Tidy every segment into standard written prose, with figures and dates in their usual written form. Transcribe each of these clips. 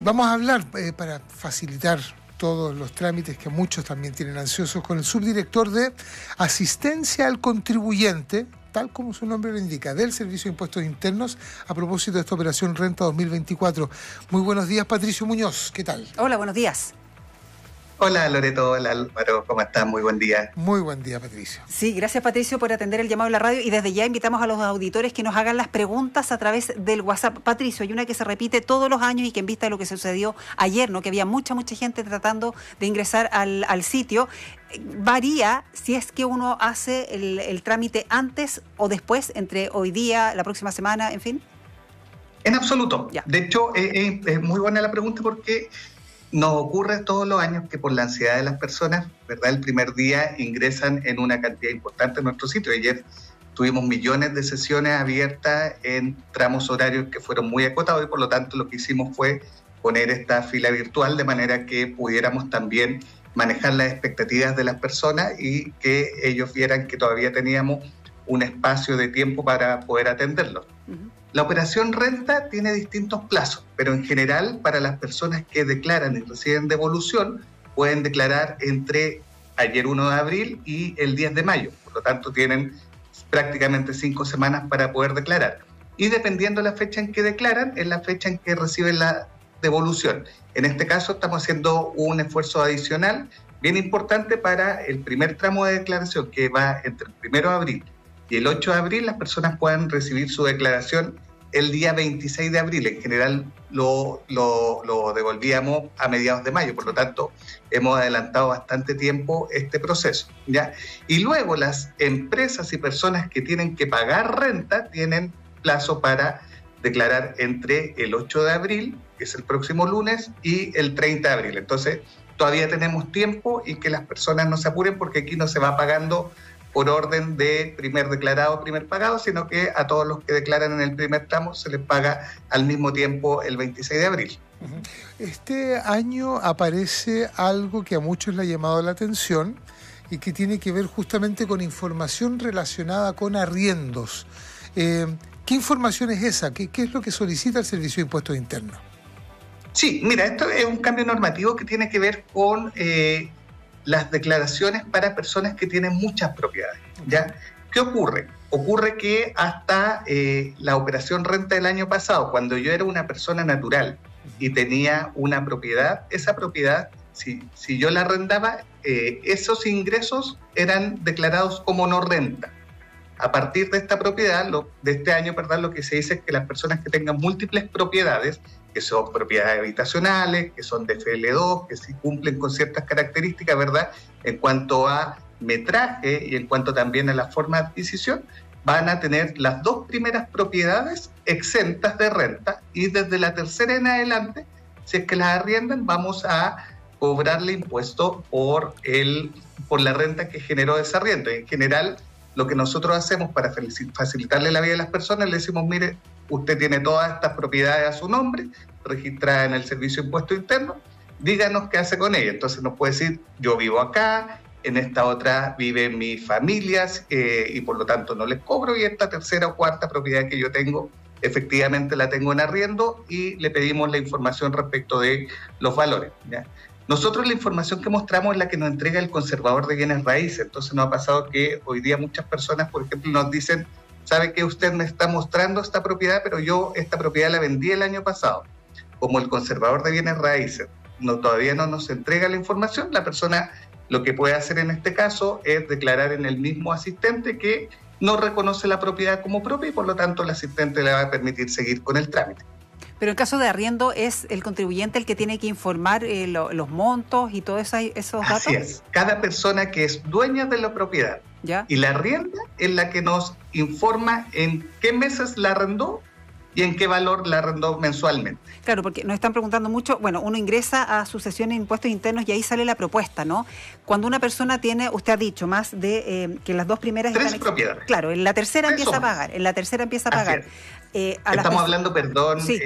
Vamos a hablar, para facilitar todos los trámites que muchos también tienen ansiosos, con el subdirector de Asistencia al Contribuyente, tal como su nombre lo indica, del Servicio de Impuestos Internos, a propósito de esta operación Renta 2024. Muy buenos días, Patricio Muñoz, ¿qué tal? Hola, buenos días. Hola Loreto, hola Álvaro, ¿cómo estás? Muy buen día. Muy buen día, Patricio. Sí, gracias Patricio por atender el llamado de la radio y desde ya invitamos a los auditores que nos hagan las preguntas a través del WhatsApp. Patricio, hay una que se repite todos los años y que en vista de lo que sucedió ayer, ¿no? Que había mucha gente tratando de ingresar al sitio. ¿Varía si es que uno hace el trámite antes o después, entre hoy día, la próxima semana, en fin? En absoluto. Ya. De hecho, es muy buena la pregunta porque nos ocurre todos los años que por la ansiedad de las personas, ¿verdad? El primer día ingresan en una cantidad importante en nuestro sitio. Ayer tuvimos millones de sesiones abiertas en tramos horarios que fueron muy acotados y por lo tanto lo que hicimos fue poner esta fila virtual de manera que pudiéramos también manejar las expectativas de las personas y que ellos vieran que todavía teníamos un espacio de tiempo para poder atenderlos. Uh-huh. La operación renta tiene distintos plazos, pero en general para las personas que declaran y reciben devolución pueden declarar entre ayer 1 de abril y el 10 de mayo. Por lo tanto, tienen prácticamente 5 semanas para poder declarar. Y dependiendo de la fecha en que declaran, es la fecha en que reciben la devolución. En este caso estamos haciendo un esfuerzo adicional bien importante para el primer tramo de declaración que va entre el 1 de abril y el 8 de abril. Las personas pueden recibir su declaración el día 26 de abril. En general lo devolvíamos a mediados de mayo, por lo tanto hemos adelantado bastante tiempo este proceso, ¿ya? Y luego las empresas y personas que tienen que pagar renta tienen plazo para declarar entre el 8 de abril, que es el próximo lunes, y el 30 de abril. Entonces todavía tenemos tiempo y que las personas no se apuren porque aquí no se va pagando por orden de primer declarado, primer pagado, sino que a todos los que declaran en el primer tramo se les paga al mismo tiempo el 26 de abril. Este año aparece algo que a muchos le ha llamado la atención y que tiene que ver justamente con información relacionada con arriendos. ¿Qué información es esa? ¿Qué es lo que solicita el Servicio de Impuestos Internos? Sí, mira, esto es un cambio normativo que tiene que ver con las declaraciones para personas que tienen muchas propiedades, ¿ya? ¿Qué ocurre? Ocurre que hasta la operación renta del año pasado, cuando yo era una persona natural y tenía una propiedad, esa propiedad, si yo la arrendaba, esos ingresos eran declarados como no renta. A partir de esta propiedad, de este año, ¿verdad? Lo que se dice es que las personas que tengan múltiples propiedades, que son propiedades habitacionales, que son de FL2, que sí cumplen con ciertas características, ¿verdad? En cuanto a metraje y en cuanto también a la forma de adquisición, van a tener las dos primeras propiedades exentas de renta y desde la tercera en adelante, si es que las arriendan, vamos a cobrarle impuesto por la renta que generó ese arriendo. En general, lo que nosotros hacemos para facilitarle la vida a las personas, le decimos, mire, usted tiene todas estas propiedades a su nombre, registradas en el Servicio de Impuestos Internos, díganos qué hace con ellas. Entonces nos puede decir, yo vivo acá, en esta otra viven mis familias y por lo tanto no les cobro, y esta tercera o cuarta propiedad que yo tengo, efectivamente la tengo en arriendo y le pedimos la información respecto de los valores, ¿ya? Nosotros la información que mostramos es la que nos entrega el conservador de bienes raíces. Entonces nos ha pasado que hoy día muchas personas, por ejemplo, nos dicen, ¿sabe que usted me está mostrando esta propiedad, pero yo esta propiedad la vendí el año pasado? Como el conservador de bienes raíces todavía no nos entrega la información, la persona lo que puede hacer en este caso es declarar en el mismo asistente que no reconoce la propiedad como propia y por lo tanto el asistente le va a permitir seguir con el trámite. Pero en caso de arriendo, ¿es el contribuyente el que tiene que informar los montos y todos esos datos? Así es. Cada persona que es dueña de la propiedad, ¿ya?, y la arrienda es la que nos informa en qué meses la arrendó y en qué valor la arrendó mensualmente. Claro, porque nos están preguntando mucho, bueno, uno ingresa a sucesión de impuestos internos y ahí sale la propuesta, ¿no? Cuando una persona tiene, usted ha dicho, más de que las dos primeras... Tres propiedades. Claro, en la tercera empieza a pagar, Estamos hablando, perdón, sí.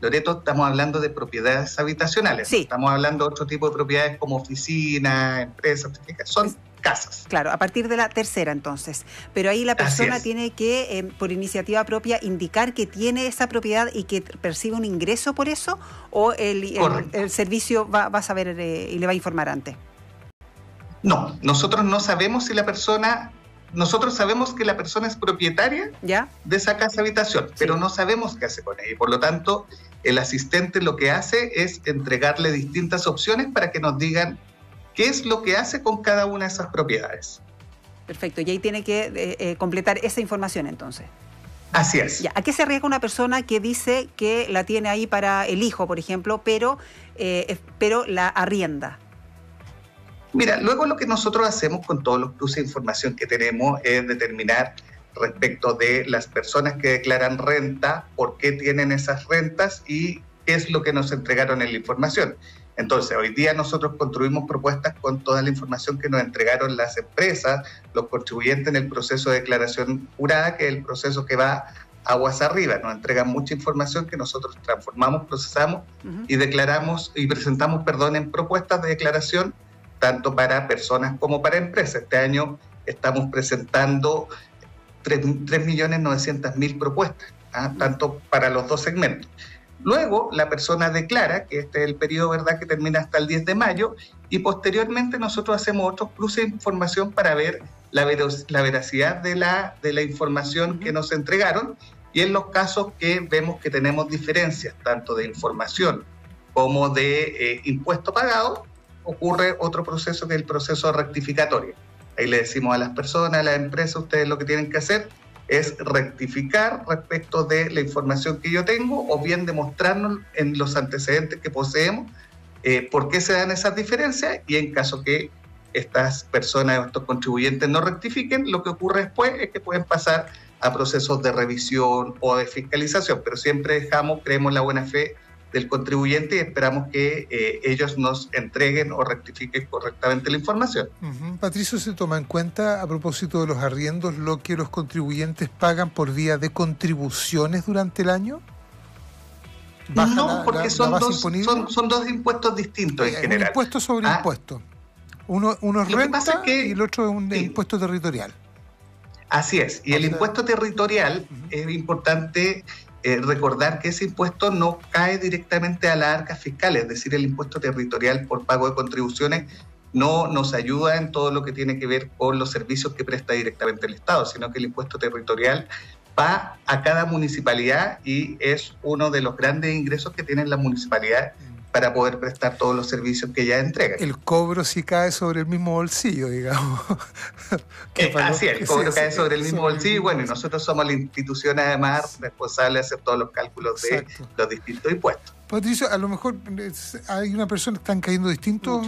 Loreto, estamos hablando de propiedades habitacionales. Sí. Estamos hablando de otro tipo de propiedades como oficinas, empresas, son casas. Claro, a partir de la tercera entonces. Pero ahí la persona tiene que, por iniciativa propia, indicar que tiene esa propiedad y que percibe un ingreso por eso, o el servicio va a saber y le va a informar antes. No, nosotros no sabemos si la persona... Nosotros sabemos que la persona es propietaria de esa casa habitación, pero no sabemos qué hace con ella. Y por lo tanto, el asistente lo que hace es entregarle distintas opciones para que nos digan qué es lo que hace con cada una de esas propiedades. Perfecto, y ahí tiene que completar esa información entonces. Así es. ¿A qué se arriesga una persona que dice que la tiene ahí para el hijo, por ejemplo, pero la arrienda? Mira, luego lo que nosotros hacemos con todos los cruces de información que tenemos es determinar respecto de las personas que declaran renta, por qué tienen esas rentas y qué es lo que nos entregaron en la información. Entonces, hoy día nosotros construimos propuestas con toda la información que nos entregaron las empresas, los contribuyentes en el proceso de declaración jurada, que es el proceso que va aguas arriba. Nos entregan mucha información que nosotros transformamos, procesamos y declaramos y presentamos, en propuestas de declaración tanto para personas como para empresas. Este año estamos presentando 3.900.000 propuestas, tanto para los dos segmentos. Luego, la persona declara, que este es el periodo, ¿verdad?, que termina hasta el 10 de mayo, y posteriormente nosotros hacemos otros cruces de información para ver la veracidad de la información que nos entregaron, y en los casos que vemos que tenemos diferencias, tanto de información como de impuesto pagado, ocurre otro proceso que es el proceso rectificatorio. Ahí le decimos a las personas, a las empresas, ustedes lo que tienen que hacer es rectificar respecto de la información que yo tengo o bien demostrarnos en los antecedentes que poseemos por qué se dan esas diferencias, y en caso que estas personas o estos contribuyentes no rectifiquen, lo que ocurre después es que pueden pasar a procesos de revisión o de fiscalización, pero siempre creemos la buena fe del contribuyente y esperamos que ellos nos entreguen o rectifiquen correctamente la información. Patricio, ¿se toma en cuenta, a propósito de los arriendos, lo que los contribuyentes pagan por vía de contribuciones durante el año? No, porque son dos impuestos distintos en general. Un impuesto sobre impuesto. Uno es renta y el otro es un impuesto territorial. Así es. Y el impuesto territorial es importante recordar que ese impuesto no cae directamente a las arcas fiscales, es decir, el impuesto territorial por pago de contribuciones no nos ayuda en todo lo que tiene que ver con los servicios que presta directamente el Estado, sino que el impuesto territorial va a cada municipalidad y es uno de los grandes ingresos que tienen las municipalidades para poder prestar todos los servicios que ya entregan. El cobro sí cae sobre el mismo bolsillo, digamos. Así es, el cobro cae sobre el mismo bolsillo, y bueno, y nosotros somos la institución además responsable de hacer todos los cálculos de los distintos impuestos. Patricio, a lo mejor hay una persona que están cayendo distintos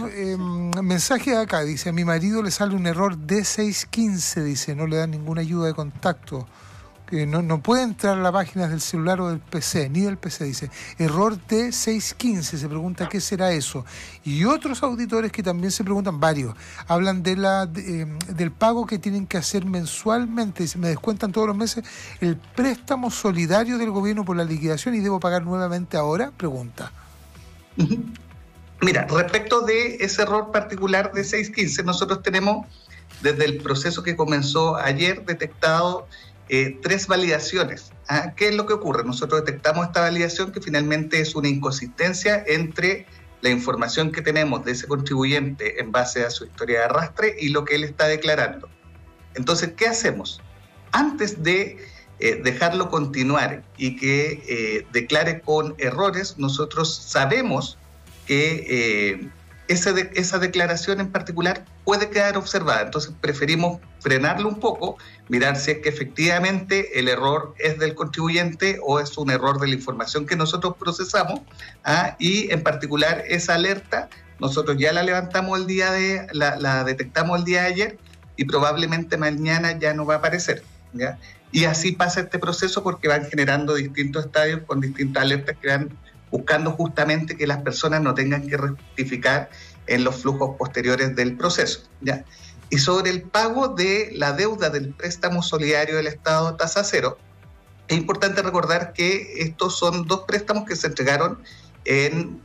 mensajes acá. Dice, a mi marido le sale un error D615, dice, no le dan ninguna ayuda de contacto. Que no puede entrar a las páginas del celular o del PC, ni del PC, dice. Error D615, se pregunta qué será eso. Y otros auditores que también se preguntan, varios, hablan de del pago que tienen que hacer mensualmente. Dice, me descuentan todos los meses el préstamo solidario del gobierno por la liquidación y debo pagar nuevamente ahora, pregunta. Mira, respecto de ese error particular de 615, nosotros tenemos, desde el proceso que comenzó ayer, detectado 3 validaciones. ¿Qué es lo que ocurre? Nosotros detectamos esta validación que finalmente es una inconsistencia entre la información que tenemos de ese contribuyente en base a su historia de arrastre y lo que él está declarando. Entonces, ¿qué hacemos? Antes de dejarlo continuar y que declare con errores, nosotros sabemos que esa declaración en particular puede quedar observada. Entonces preferimos frenarlo un poco, mirar si es que efectivamente el error es del contribuyente o es un error de la información que nosotros procesamos, y en particular esa alerta nosotros ya la levantamos la detectamos el día de ayer y probablemente mañana ya no va a aparecer, ¿ya? Y así pasa este proceso porque van generando distintos estadios con distintas alertas que van buscando justamente que las personas no tengan que rectificar en los flujos posteriores del proceso, ¿ya? Y sobre el pago de la deuda del préstamo solidario del Estado tasa cero, es importante recordar que estos son 2 préstamos que se entregaron en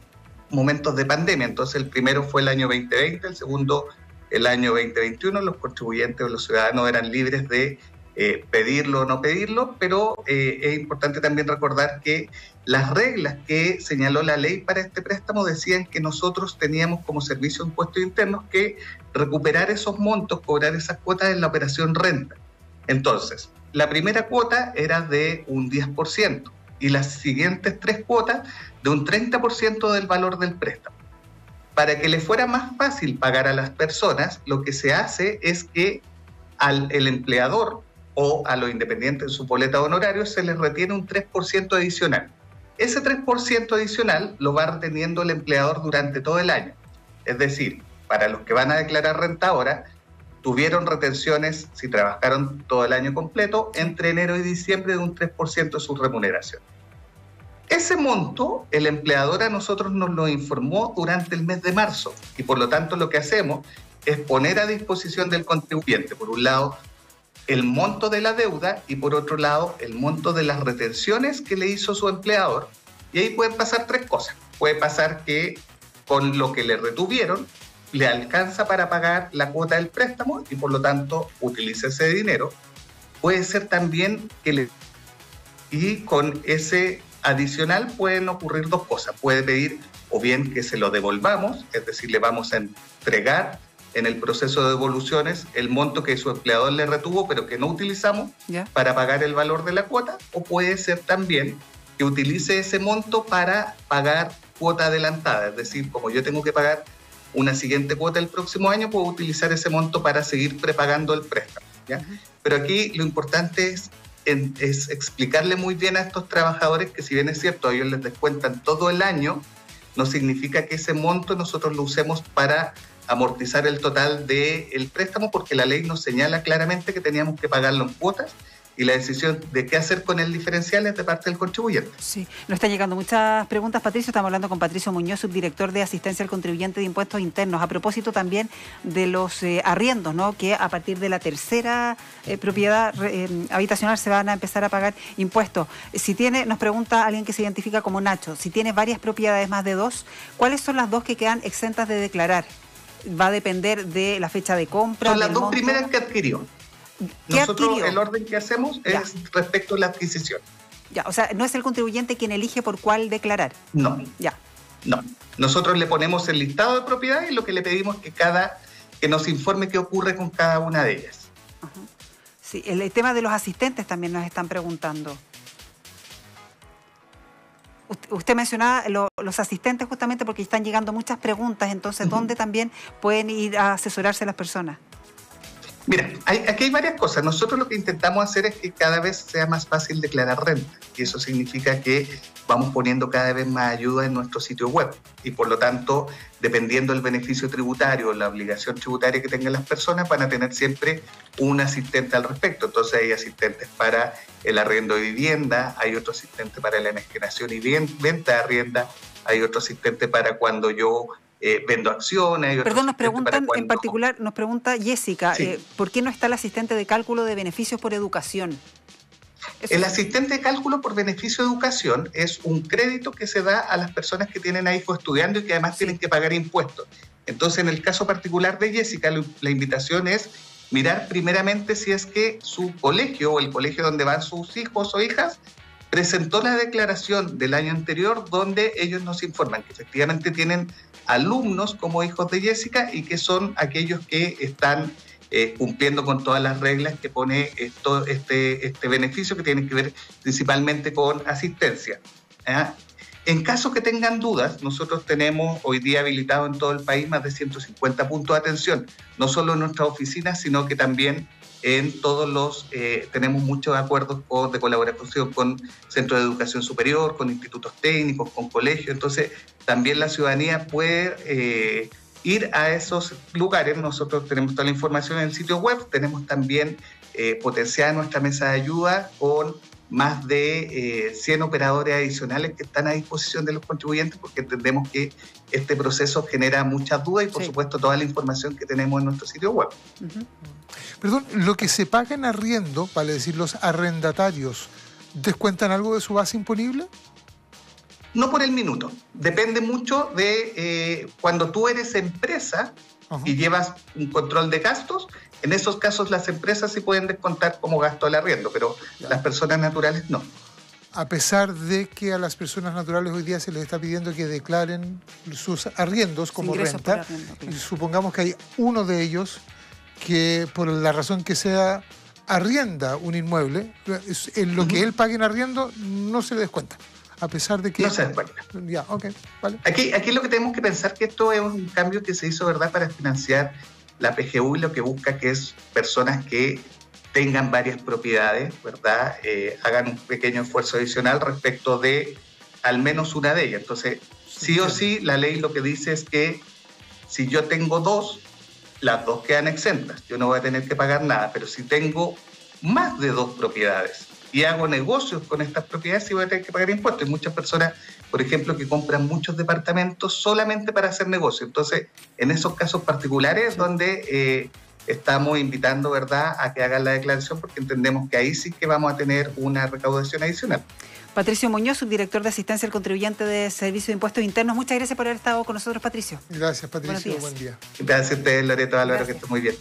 momentos de pandemia. Entonces el primero fue el año 2020, el segundo el año 2021 los contribuyentes o los ciudadanos eran libres de pedirlo o no pedirlo, pero es importante también recordar que las reglas que señaló la ley para este préstamo decían que nosotros teníamos como Servicio de Impuestos Internos que recuperar esos montos, cobrar esas cuotas en la operación renta. Entonces, la primera cuota era de un 10% y las siguientes 3 cuotas de un 30% del valor del préstamo. Para que le fuera más fácil pagar a las personas, lo que se hace es que el empleador o a los independientes en su boleta de honorarios se les retiene un 3% adicional. Ese 3% adicional lo va reteniendo el empleador durante todo el año. Es decir, para los que van a declarar renta ahora, tuvieron retenciones, si trabajaron todo el año completo, entre enero y diciembre de un 3% de su remuneración. Ese monto, el empleador a nosotros nos lo informó durante el mes de marzo y por lo tanto lo que hacemos es poner a disposición del contribuyente, por un lado, el monto de la deuda y por otro lado, el monto de las retenciones que le hizo su empleador. Y ahí pueden pasar 3 cosas. Puede pasar que con lo que le retuvieron, le alcanza para pagar la cuota del préstamo y por lo tanto utiliza ese dinero. Puede ser también que y con ese adicional pueden ocurrir 2 cosas. Puede pedir o bien que se lo devolvamos, es decir, le vamos a entregar en el proceso de devoluciones el monto que su empleador le retuvo pero que no utilizamos para pagar el valor de la cuota, o puede ser también que utilice ese monto para pagar cuota adelantada, es decir, como yo tengo que pagar una siguiente cuota el próximo año, puedo utilizar ese monto para seguir prepagando el préstamo, ¿ya? Pero aquí lo importante es explicarle muy bien a estos trabajadores que si bien es cierto, a ellos les descuentan todo el año, no significa que ese monto nosotros lo usemos para amortizar el total del préstamo, porque la ley nos señala claramente que teníamos que pagarlo en cuotas y la decisión de qué hacer con el diferencial es de parte del contribuyente. Sí, nos están llegando muchas preguntas, Patricio. Estamos hablando con Patricio Muñoz, subdirector de Asistencia al Contribuyente de Impuestos Internos, a propósito también de los arriendos, ¿no? Que a partir de la tercera propiedad habitacional se van a empezar a pagar impuestos. Nos pregunta alguien que se identifica como Nacho, si tiene varias propiedades, más de 2, ¿cuáles son las 2 que quedan exentas de declarar? ¿Va a depender de la fecha de compra? Son las 2 primeras que adquirió. Nosotros el orden que hacemos es respecto a la adquisición. Ya, o sea, no es el contribuyente quien elige por cuál declarar. No. Ya. No. Nosotros le ponemos el listado de propiedades y lo que le pedimos es que nos informe qué ocurre con cada una de ellas. Uh-huh. Sí, el tema de los asistentes también nos están preguntando. Usted mencionaba los asistentes justamente porque están llegando muchas preguntas, entonces, ¿dónde también pueden ir a asesorarse las personas? Mira, aquí hay varias cosas. Nosotros lo que intentamos hacer es que cada vez sea más fácil declarar renta y eso significa que vamos poniendo cada vez más ayuda en nuestro sitio web y por lo tanto, dependiendo del beneficio tributario o la obligación tributaria que tengan las personas, van a tener siempre un asistente al respecto. Entonces hay asistentes para el arriendo de vivienda, hay otro asistente para la enajenación y venta de arrienda, hay otro asistente para cuando yo vendo acciones. Perdón, nos preguntan en particular, nos pregunta Jessica, sí. ¿Por qué no está el asistente de cálculo de beneficios por educación? El asistente de cálculo por beneficio de educación es un crédito que se da a las personas que tienen a hijos estudiando y que además tienen que pagar impuestos. Entonces, en el caso particular de Jessica, la invitación es mirar primeramente si es que su colegio o el colegio donde van sus hijos o hijas presentó la declaración del año anterior donde ellos nos informan que efectivamente tienen alumnos como hijos de Jessica y que son aquellos que están cumpliendo con todas las reglas que pone este beneficio que tiene que ver principalmente con asistencia. En caso que tengan dudas, nosotros tenemos hoy día habilitado en todo el país más de 150 puntos de atención, no solo en nuestras oficinas, sino que también en todos los, tenemos muchos acuerdos de colaboración con centros de educación superior, con institutos técnicos, con colegios, entonces también la ciudadanía puede ir a esos lugares. Nosotros tenemos toda la información en el sitio web, tenemos también potenciada nuestra mesa de ayuda con más de 100 operadores adicionales que están a disposición de los contribuyentes porque entendemos que este proceso genera muchas dudas y por supuesto toda la información que tenemos en nuestro sitio web. Uh-huh. Perdón, lo que se paga en arriendo, vale decir los arrendatarios, ¿descuentan algo de su base imponible? No por el minuto. Depende mucho de cuando tú eres empresa y llevas un control de gastos. En esos casos las empresas sí pueden descontar como gasto al arriendo, pero las personas naturales no. A pesar de que a las personas naturales hoy día se les está pidiendo que declaren sus arriendos como renta, arriendo, claro. Y supongamos que hay uno de ellos que por la razón que sea arrienda un inmueble, en lo que él pague en arriendo no se le descuenta. A pesar de que... No se descuenta. Ya, ok, vale. Aquí lo que tenemos que pensar que esto es un cambio que se hizo, ¿verdad?, para financiar la PGU, y lo que busca que es personas que tengan varias propiedades, ¿verdad?, hagan un pequeño esfuerzo adicional respecto de al menos una de ellas. Entonces, sí o sí, la ley lo que dice es que si yo tengo dos, las dos quedan exentas. Yo no voy a tener que pagar nada, pero si tengo más de dos propiedades y hago negocios con estas propiedades, sí voy a tener que pagar impuestos. Hay muchas personas, por ejemplo, que compran muchos departamentos solamente para hacer negocio. Entonces, en esos casos particulares es donde estamos invitando, ¿verdad?, a que hagan la declaración, porque entendemos que ahí sí que vamos a tener una recaudación adicional. Patricio Muñoz, subdirector de Asistencia al Contribuyente de Servicio de Impuestos Internos. Muchas gracias por haber estado con nosotros, Patricio. Gracias, Patricio. Buen día. Gracias a ustedes, Loreto Álvaro, que estén muy bien.